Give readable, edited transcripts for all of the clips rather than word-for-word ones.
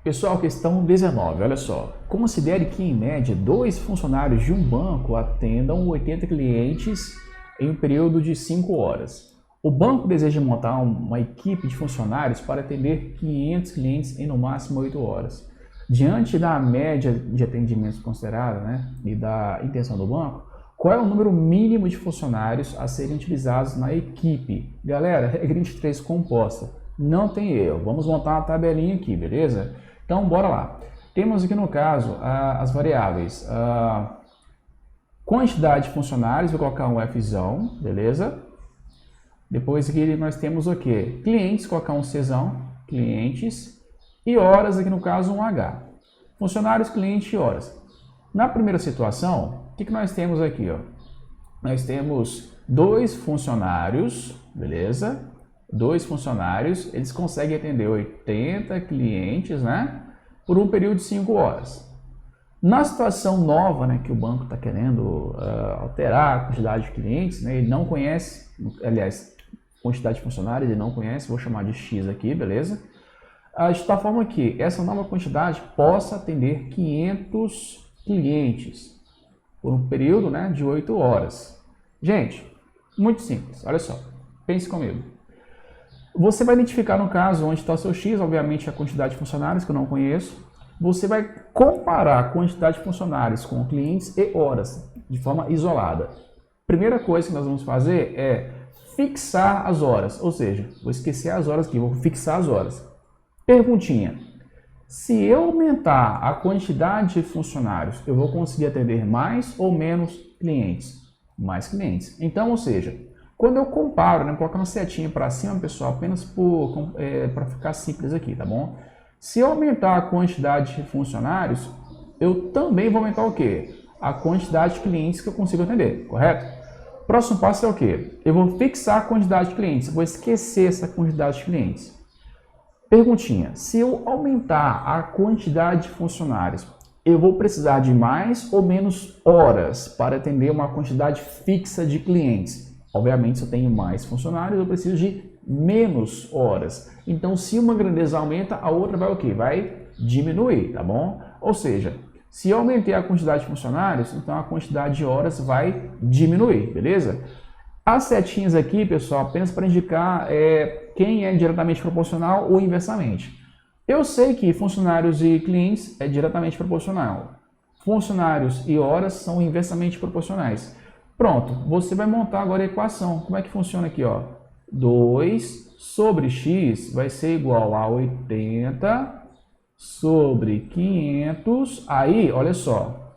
Pessoal, questão 19, olha só. Considere que, em média, 2 funcionários de um banco atendam 80 clientes em um período de 5 horas. O banco deseja montar uma equipe de funcionários para atender 500 clientes em no máximo 8 horas. Diante da média de atendimentos considerada, e da intenção do banco, qual é o número mínimo de funcionários a serem utilizados na equipe? Galera, regra de 3 composta. Não tem erro. Vamos montar uma tabelinha aqui, beleza? Então, bora lá. Temos aqui no caso as variáveis. Quantidade de funcionários, vou colocar um Fzão, beleza? Depois aqui nós temos o quê? Clientes, colocar um Czão, clientes. E horas, aqui no caso um H. Funcionários, cliente e horas. Na primeira situação, o que nós temos aqui? Ó? Nós temos 2 funcionários, beleza? 2 funcionários, eles conseguem atender 80 clientes, por um período de 5 horas. Na situação nova, que o banco está querendo alterar a quantidade de clientes, ele não conhece, aliás, quantidade de funcionários, ele não conhece, vou chamar de X aqui, beleza? De tal forma que essa nova quantidade possa atender 500 clientes por um período de 8 horas. Gente, muito simples, olha só, pense comigo. Você vai identificar no caso onde está o seu X, obviamente a quantidade de funcionários que eu não conheço. Você vai comparar a quantidade de funcionários com clientes e horas de forma isolada. Primeira coisa que nós vamos fazer é fixar as horas, ou seja, vou esquecer as horas aqui, vou fixar as horas. Perguntinha, se eu aumentar a quantidade de funcionários, eu vou conseguir atender mais ou menos clientes? Mais clientes. Então, ou seja, quando eu comparo, colocar uma setinha para cima, pessoal, apenas para ficar simples aqui, tá bom? Se eu aumentar a quantidade de funcionários, eu também vou aumentar o quê? A quantidade de clientes que eu consigo atender, correto? Próximo passo é o quê? Eu vou fixar a quantidade de clientes, vou esquecer essa quantidade de clientes. Perguntinha, se eu aumentar a quantidade de funcionários, eu vou precisar de mais ou menos horas para atender uma quantidade fixa de clientes? Obviamente, se eu tenho mais funcionários, eu preciso de menos horas. Então, se uma grandeza aumenta, a outra vai o quê? Vai diminuir, tá bom? Ou seja, se eu aumentei a quantidade de funcionários, então a quantidade de horas vai diminuir, beleza? As setinhas aqui, pessoal, apenas para indicar quem é diretamente proporcional ou inversamente. Eu sei que funcionários e clientes é diretamente proporcional. Funcionários e horas são inversamente proporcionais. Pronto, você vai montar agora a equação. Como é que funciona aqui? 2 sobre x vai ser igual a 80 sobre 500. Aí, olha só,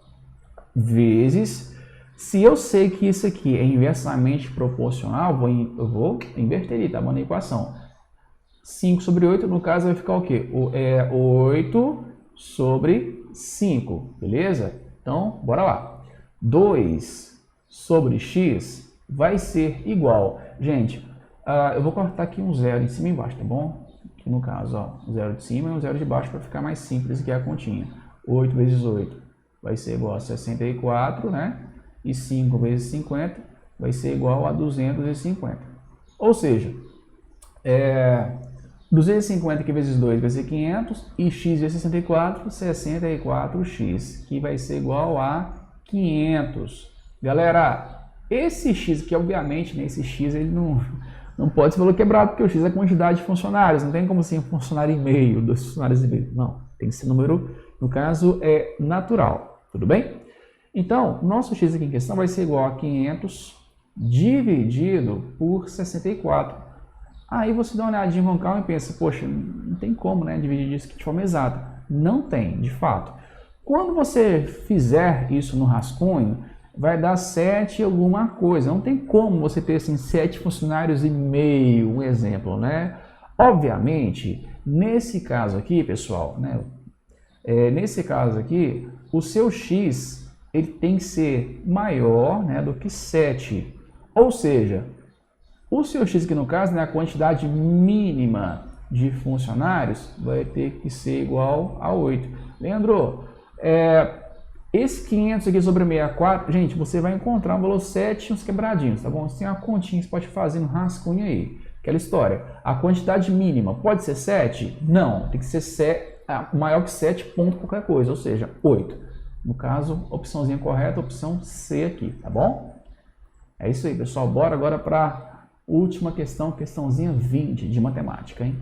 vezes... Se eu sei que isso aqui é inversamente proporcional, eu vou inverter, tá bom, na equação. 5 sobre 8, no caso, vai ficar o quê? 8 sobre 5, beleza? Então, bora lá. 2 sobre x vai ser igual. Gente, eu vou cortar aqui um zero em cima e embaixo, tá bom? Aqui no caso, um zero de cima e um zero de baixo para ficar mais simples aqui a continha. 8 vezes 8 vai ser igual a 64, E 5 vezes 50 vai ser igual a 250. Ou seja, 250 aqui vezes 2 vai ser 500 e x vezes 64, 64x, que vai ser igual a 500. Galera, esse x aqui, obviamente, esse x ele não pode ser valor quebrado, porque o x é a quantidade de funcionários, não tem como ser um funcionário e meio, 2 funcionários e meio. Não, tem que ser número, no caso, natural. Tudo bem? Então, nosso x aqui em questão vai ser igual a 500 dividido por 64. Aí você dá uma olhadinha com calma e pensa, poxa, não tem como dividir isso aqui de forma exata. Não tem, de fato. Quando você fizer isso no rascunho, vai dar 7 alguma coisa. Não tem como você ter assim 7 funcionários e meio, um exemplo, Obviamente, nesse caso aqui, pessoal, nesse caso aqui, o seu x ele tem que ser maior do que 7. Ou seja, o seu x aqui no caso, a quantidade mínima de funcionários vai ter que ser igual a 8. Leandro, esse 500 aqui sobre 64, gente, você vai encontrar um valor 7 uns quebradinhos, tá bom? Você tem uma continha que você pode fazer no rascunho aí. Aquela história, a quantidade mínima pode ser 7? Não, tem que ser maior que 7 ponto qualquer coisa, ou seja, 8. No caso, opçãozinha correta, opção C aqui, tá bom? É isso aí, pessoal. Bora agora para a última questão, questãozinha 20 de matemática, hein?